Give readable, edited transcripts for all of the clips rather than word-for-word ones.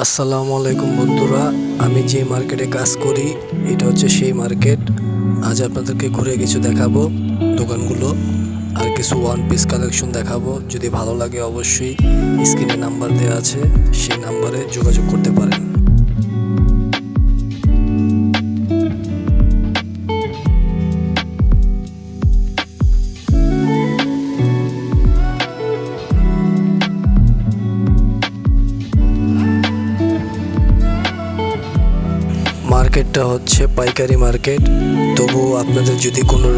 আসসালামু আলাইকুম বন্ধুরা, আমি যে মার্কেটে কাজ করি এটা হচ্ছে সেই মার্কেট। আজ আপনাদেরকে ঘুরে কিছু দেখাবো, দোকানগুলো আর কিছু ওয়ান পিস কালেকশন দেখাবো। যদি ভালো লাগে অবশ্যই স্ক্রিনে নাম্বার দেওয়া আছে, সেই নাম্বারে যোগাযোগ করতে পারেন। মার্কেটটা হচ্ছে পাইকারি মার্কেট, তবুও আপনাদের যদি কোনো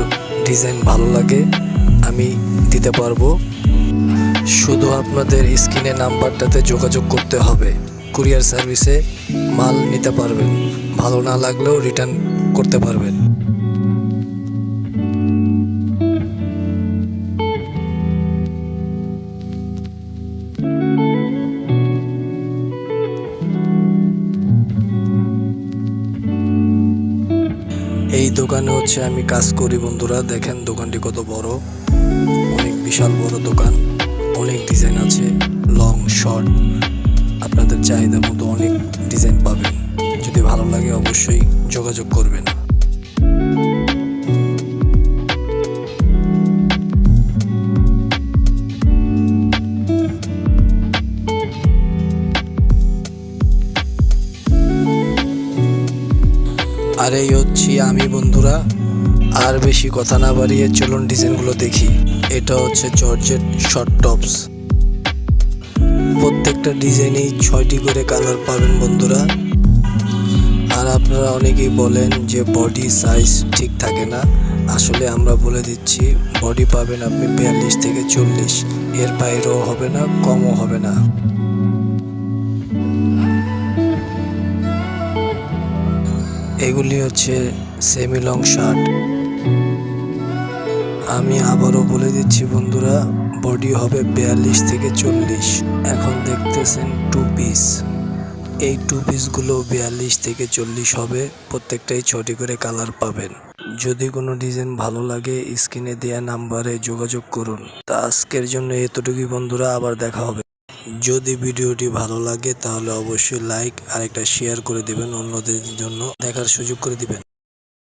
ডিজাইন ভালো লাগে আমি দিতে পারবো। শুধু আপনাদের স্ক্রিনে নাম্বারটাতে যোগাযোগ করতে হবে। কুরিয়ার সার্ভিসে মাল নিতে পারবেন, ভালো না লাগলেও রিটার্ন করতে পারবেন। এই দোকানে হচ্ছে আমি কাজ করি বন্ধুরা। দেখেন দোকানটি কত বড়, অনেক বিশাল বড় দোকান, অনেক ডিজাইন আছে, লং শর্ট, আপনাদের চাহিদা মতো অনেক ডিজাইন পাবেন। যদি ভালো লাগে অবশ্যই যোগাযোগ করবেন। আর এই হচ্ছি আমি বন্ধুরা। আর বেশি কথা না বাড়িয়ে চলুন ডিজাইনগুলো দেখি। এটা হচ্ছে জর্জেট শর্ট টপস, প্রত্যেকটা ডিজাইনেই 6টি করে কালার পাবেন বন্ধুরা। আর আপনারা অনেকেই বলেন যে বডি সাইজ ঠিক থাকে না, আসলে আমরা বলে দিচ্ছি বডি পাবেন আপনি 42 থেকে 40, এর বাইরেও হবে না, কমও হবে না। এগুলি হচ্ছে সেমি লং শার্ট। আমি আবারও বলে দিচ্ছি বন্ধুরা, বডি হবে 42 থেকে 40। এখন দেখতেছেন টু পিস, এই টু পিসগুলো 42 থেকে 40 হবে, প্রত্যেকটাই 6টি করে কালার পাবেন। যদি কোনো ডিজাইন ভালো লাগে স্ক্রিনে দেওয়া নাম্বারে যোগাযোগ করুন। তা আজকের জন্য এতটুকুই বন্ধুরা, আবার দেখা হবে। যদি ভিডিওটি ভালো লাগে তাহলে অবশ্যই লাইক আর একটা শেয়ার করে দিবেন, অন্যদের জন্য দেখার সুযোগ করে দিবেন।